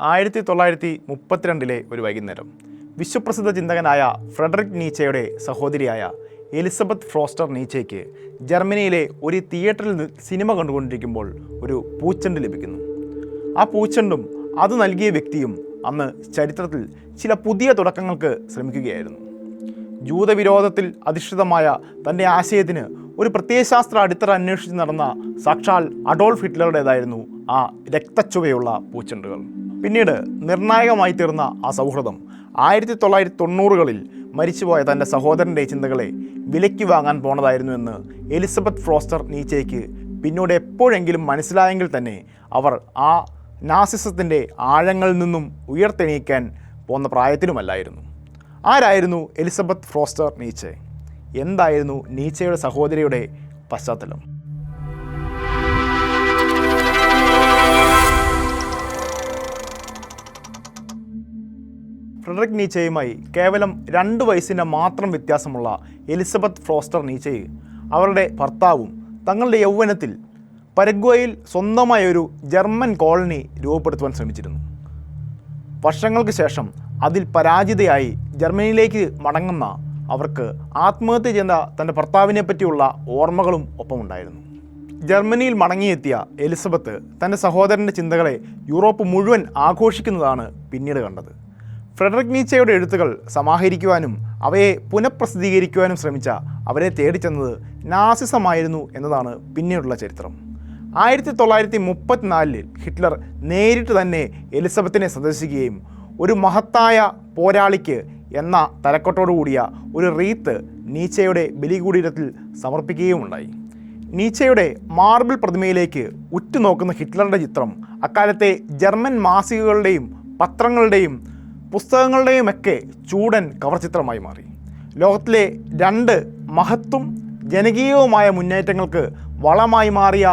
1932 ഒരു വൈകുന്നേരം വിശ്വപ്രസിദ്ധ ചിന്തകനായ ഫ്രെഡറിക് നീച്ചയുടെ സഹോദരിയായ എലിസബത്ത് ഫ്രോസ്റ്റർ നീച്ചയ്ക്ക് ജർമ്മനിയിലെ ഒരു തിയേറ്ററിൽ സിനിമ കണ്ടുകൊണ്ടിരിക്കുമ്പോൾ ഒരു പൂച്ചെണ്ട് ലഭിക്കുന്നു. ആ പൂച്ചെണ്ടും അത് നൽകിയ വ്യക്തിയും അന്ന് ചരിത്രത്തിൽ ചില പുതിയ തുടക്കങ്ങൾക്ക് ശ്രമിക്കുകയായിരുന്നു. ജൂതവിരോധത്തിൽ അധിഷ്ഠിതമായ തൻ്റെ ആശയത്തിന് ഒരു പ്രത്യയശാസ്ത്ര അടിത്തറ അന്വേഷിച്ച് നടന്ന സാക്ഷാൽ അഡോൾഫ് ഹിറ്റ്ലറുടേതായിരുന്നു ആ രക്തച്ചുവയുള്ള പൂച്ചെണ്ടുകൾ. പിന്നീട് നിർണായകമായി തീർന്ന ആ സൗഹൃദം 1990കളിൽ മരിച്ചുപോയ തൻ്റെ സഹോദരൻ്റെ ചിന്തകളെ വിലയ്ക്ക് വാങ്ങാൻ പോണതായിരുന്നു എന്ന് എലിസബത്ത് ഫ്രോസ്റ്റർ നീച്ചയ്ക്ക് പിന്നീട് എപ്പോഴെങ്കിലും മനസ്സിലായെങ്കിൽ തന്നെ അവർ ആ നാസിസത്തിൻ്റെ ആഴങ്ങളിൽ നിന്നും ഉയർത്തെണീക്കാൻ പോന്ന പ്രായത്തിലുമല്ലായിരുന്നു. ആരായിരുന്നു എലിസബത്ത് ഫ്രോസ്റ്റർ നീച്ചെ? എന്തായിരുന്നു നീച്ചയുടെ സഹോദരിയുടെ പശ്ചാത്തലം? ഫ്രെഡറിക് നീച്ചയുമായി കേവലം 2 വയസ്സിൻ്റെ മാത്രം വ്യത്യാസമുള്ള എലിസബത്ത് ഫ്രോസ്റ്റർ നീച്ചെ അവരുടെ ഭർത്താവും തങ്ങളുടെ യൗവനത്തിൽ പരഗ്വേയിൽ സ്വന്തമായൊരു ജർമ്മൻ കോളനി രൂപപ്പെടുത്തുവാൻ ശ്രമിച്ചിരുന്നു. വർഷങ്ങൾക്ക് ശേഷം അതിൽ പരാജിതയായി ജർമ്മനിയിലേക്ക് മടങ്ങുന്ന അവർക്ക് ആത്മഹത്യ ചെയ്ത തൻ്റെ ഭർത്താവിനെ പറ്റിയുള്ള ഓർമ്മകളും ഒപ്പമുണ്ടായിരുന്നു. ജർമ്മനിയിൽ മടങ്ങിയെത്തിയ എലിസബത്ത് തൻ്റെ സഹോദരൻ്റെ ചിന്തകളെ യൂറോപ്പ് മുഴുവൻ ആഘോഷിക്കുന്നതാണ് പിന്നീട് കണ്ടത്. ഫ്രെഡറിക് നീച്ചയുടെ എഴുത്തുകൾ സമാഹരിക്കുവാനും അവയെ പുനഃപ്രസിദ്ധീകരിക്കുവാനും ശ്രമിച്ച അവരെ തേടിച്ചെന്നത് നാസിസമായിരുന്നു എന്നതാണ് പിന്നീടുള്ള ചരിത്രം. 1934 ഹിറ്റ്ലർ നേരിട്ട് തന്നെ എലിസബത്തിനെ സന്ദർശിക്കുകയും ഒരു മഹത്തായ പോരാളിക്ക് എന്ന തലക്കെട്ടോടുകൂടിയ ഒരു റീത്ത് നീച്ചയുടെ ബലികൂടീരത്തിൽ സമർപ്പിക്കുകയുമുണ്ടായി. നീച്ചയുടെ മാർബിൾ പ്രതിമയിലേക്ക് ഉറ്റുനോക്കുന്ന ഹിറ്റ്ലറുടെ ചിത്രം അക്കാലത്തെ ജർമ്മൻ മാസികകളുടെയും പത്രങ്ങളുടെയും പുസ്തകങ്ങളുടെയുമൊക്കെ ചൂടൻ കവർ ചിത്രമായി മാറി. ലോകത്തിലെ 2 മഹത്തും ജനകീയവുമായ മുന്നേറ്റങ്ങൾക്ക് വളമായി മാറിയ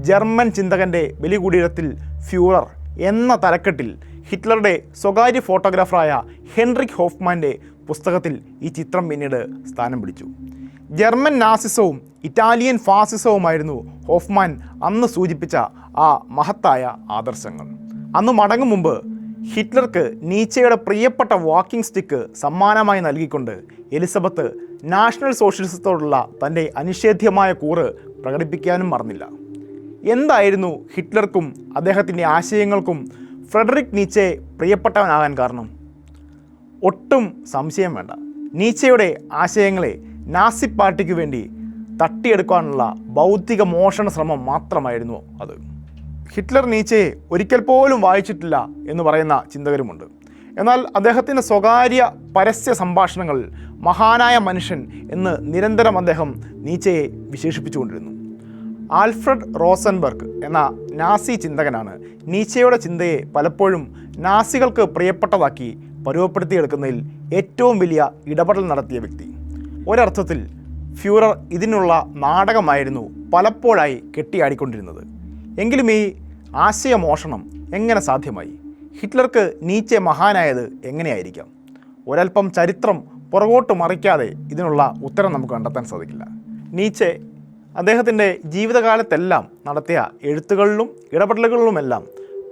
ജർമ്മൻ ചിന്തകൻ്റെ ബലികൂടീരത്തിൽ ഫ്യൂറർ എന്ന തലക്കെട്ടിൽ ഹിറ്റ്ലറുടെ സ്വകാര്യ ഫോട്ടോഗ്രാഫറായ ഹെൻറിക് ഹോഫ്മാൻ്റെ പുസ്തകത്തിൽ ഈ ചിത്രം പിന്നീട് സ്ഥാനം പിടിച്ചു. ജർമ്മൻ നാസിസവും ഇറ്റാലിയൻ ഫാസിസവുമായിരുന്നു ഹോഫ്മാൻ അന്ന് സൂചിപ്പിച്ച ആ മഹത്തായ ആദർശങ്ങൾ. അന്ന് മടങ്ങും മുമ്പ് ഹിറ്റ്ലർക്ക് നീച്ചയുടെ പ്രിയപ്പെട്ട വാക്കിംഗ് സ്റ്റിക്ക് സമ്മാനമായി നൽകിക്കൊണ്ട് എലിസബത്ത് നാഷണൽ സോഷ്യലിസത്തോടുള്ള തൻ്റെ അനിഷേധ്യമായ കൂറ് പ്രകടിപ്പിക്കാനും മറന്നില്ല. എന്തായിരുന്നു ഹിറ്റ്ലർക്കും അദ്ദേഹത്തിൻ്റെ ആശയങ്ങൾക്കും ഫ്രെഡറിക് നീച്ചെ പ്രിയപ്പെട്ടവനാകാൻ കാരണം? ഒട്ടും സംശയം വേണ്ട, നീച്ചയുടെ ആശയങ്ങളെ നാസി പാർട്ടിക്ക് വേണ്ടി തട്ടിയെടുക്കാനുള്ള ബൗദ്ധിക മോഷണ ശ്രമം മാത്രമായിരുന്നു അത്. ഹിറ്റ്ലർ നീച്ചയെ ഒരിക്കൽ പോലും വായിച്ചിട്ടില്ല എന്ന് പറയുന്ന ചിന്തകരുമുണ്ട്. എന്നാൽ അദ്ദേഹത്തിൻ്റെ സ്വകാര്യ പരസ്യ സംഭാഷണങ്ങളിൽ മഹാനായ മനുഷ്യൻ എന്ന് നിരന്തരം അദ്ദേഹം നീച്ചയെ വിശേഷിപ്പിച്ചുകൊണ്ടിരുന്നു. ആൽഫ്രഡ് റോസൻബർഗ് എന്ന നാസി ചിന്തകനാണ് നീച്ചയുടെ ചിന്തയെ പലപ്പോഴും നാസികൾക്ക് പ്രിയപ്പെട്ടതാക്കി പരുവപ്പെടുത്തിയെടുക്കുന്നതിൽ ഏറ്റവും വലിയ ഇടപെടൽ നടത്തിയ വ്യക്തി. ഒരർത്ഥത്തിൽ ഫ്യൂറർ ഇതിനുള്ള നാടകമായിരുന്നു പലപ്പോഴായി കെട്ടിയാടിക്കൊണ്ടിരുന്നത്. എങ്കിലും ഈ ആശയമോഷണം എങ്ങനെ സാധ്യമായി? ഹിറ്റ്ലർക്ക് നീച്ചെ മഹാനായത് എങ്ങനെയായിരിക്കാം? ഒരൽപ്പം ചരിത്രം പുറകോട്ട് മറിക്കാതെ ഇതിനുള്ള ഉത്തരം നമുക്ക് കണ്ടെത്താൻ സാധിക്കില്ല. നീച്ചെ അദ്ദേഹത്തിൻ്റെ ജീവിതകാലത്തെല്ലാം നടത്തിയ എഴുത്തുകളിലും ഇടപെടലുകളിലുമെല്ലാം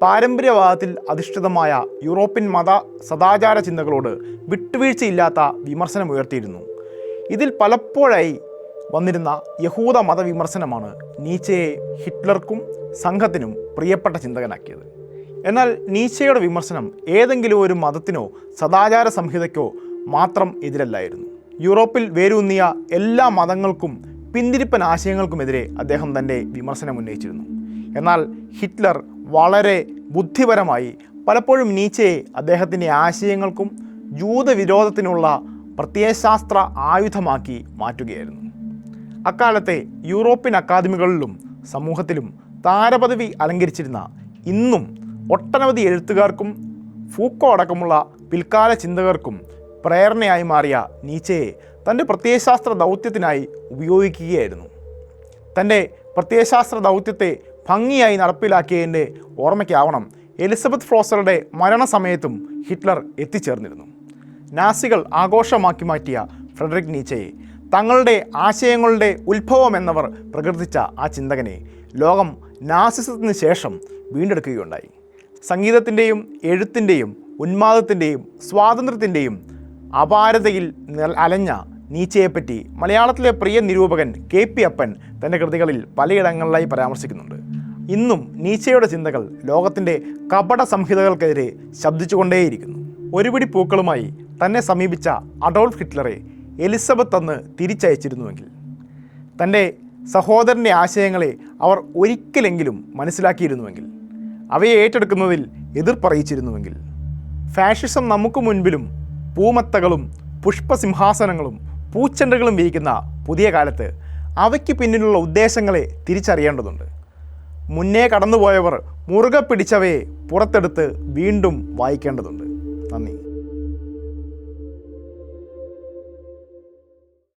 പാരമ്പര്യവാദത്തിൽ അധിഷ്ഠിതമായ യൂറോപ്യൻ മത സദാചാര ചിന്തകളോട് വിട്ടുവീഴ്ചയില്ലാത്ത വിമർശനമുയർത്തിയിരുന്നു. ഇതിൽ പലപ്പോഴായി വന്നിരുന്ന യഹൂദ മതവിമർശനമാണ് നീച്ചയെ ഹിറ്റ്ലർക്കും സംഘത്തിനും പ്രിയപ്പെട്ട ചിന്തകനാക്കിയത്. എന്നാൽ നീച്ചയുടെ വിമർശനം ഏതെങ്കിലും ഒരു മതത്തിനോ സദാചാര സംഹിതയ്ക്കോ മാത്രം എതിരല്ലായിരുന്നു. യൂറോപ്പിൽ വേരൂന്നിയ എല്ലാ മതങ്ങൾക്കും പിന്തിരിപ്പൻ ആശയങ്ങൾക്കുമെതിരെ അദ്ദേഹം തൻ്റെ വിമർശനം ഉന്നയിച്ചിരുന്നു. എന്നാൽ ഹിറ്റ്ലർ വളരെ ബുദ്ധിപരമായി പലപ്പോഴും നീച്ചയെ അദ്ദേഹത്തിൻ്റെ ആശയങ്ങൾക്കും ജൂതവിരോധത്തിനുള്ള പ്രത്യയശാസ്ത്ര ആയുധമാക്കി മാറ്റുകയായിരുന്നു. അക്കാലത്തെ യൂറോപ്യൻ അക്കാദമികളിലും സമൂഹത്തിലും താരപദവി അലങ്കരിച്ചിരുന്ന ഇന്നും ഒട്ടനവധി എഴുത്തുകാർക്കും ഫൂക്കോ അടക്കമുള്ള പിൽക്കാല ചിന്തകർക്കും പ്രേരണയായി മാറിയ നീച്ചയെ തൻ്റെ പ്രത്യയശാസ്ത്ര ദൗത്യത്തിനായി ഉപയോഗിക്കുകയായിരുന്നു. തൻ്റെ പ്രത്യയശാസ്ത്ര ദൗത്യത്തെ ഭംഗിയായി നടപ്പിലാക്കിയതിൻ്റെ ഓർമ്മയ്ക്കാവണം എലിസബത്ത് ഫ്രോസ്റ്ററുടെ മരണസമയത്തും ഹിറ്റ്ലർ എത്തിച്ചേർന്നിരുന്നു. നാസികൾ ആഘോഷമാക്കി മാറ്റിയ ഫ്രെഡറിക് നീച്ചയെ തങ്ങളുടെ ആശയങ്ങളുടെ ഉത്ഭവമെന്നവർ പ്രകീർത്തിച്ച ആ ചിന്തകനെ ലോകം നാസിസത്തിന് ശേഷം വീണ്ടെടുക്കുകയുണ്ടായി. സംഗീതത്തിൻ്റെയും എഴുത്തിൻ്റെയും ഉന്മാദത്തിൻ്റെയും സ്വാതന്ത്ര്യത്തിൻ്റെയും അപാരതയിൽ അലഞ്ഞ നീച്ചയെപ്പറ്റി മലയാളത്തിലെ പ്രിയ നിരൂപകൻ KP അപ്പൻ തൻ്റെ കൃതികളിൽ പലയിടങ്ങളിലായി പരാമർശിക്കുന്നുണ്ട്. ഇന്നും നീച്ചയുടെ ചിന്തകൾ ലോകത്തിൻ്റെ കപട സംഹിതകൾക്കെതിരെ ശബ്ദിച്ചുകൊണ്ടേയിരിക്കുന്നു. ഒരുപിടി പൂക്കളുമായി തന്നെ സമീപിച്ച അഡോൾഫ് ഹിറ്റ്ലറെ എലിസബത്ത് അന്ന് തിരിച്ചയച്ചിരുന്നുവെങ്കിൽ, തൻ്റെ സഹോദരൻ്റെ ആശയങ്ങളെ അവർ ഒരിക്കലെങ്കിലും മനസ്സിലാക്കിയിരുന്നുവെങ്കിൽ, അവയെ ഏറ്റെടുക്കുന്നതിൽ എതിർപ്പറിയിച്ചിരുന്നുവെങ്കിൽ, ഫാഷിസം നമുക്ക് മുൻപിലും പൂമത്തകളും പുഷ്പസിംഹാസനങ്ങളും പൂച്ചെണ്ടുകളും വിരിക്കുന്ന പുതിയ കാലത്ത് അവയ്ക്ക് പിന്നിലുള്ള ഉദ്ദേശങ്ങളെ തിരിച്ചറിയേണ്ടതുണ്ട്. മുന്നേ കടന്നുപോയവർ മുറുകെ പിടിച്ചവയെ പുറത്തെടുത്ത് വീണ്ടും വായിക്കേണ്ടതുണ്ട്. നന്ദി.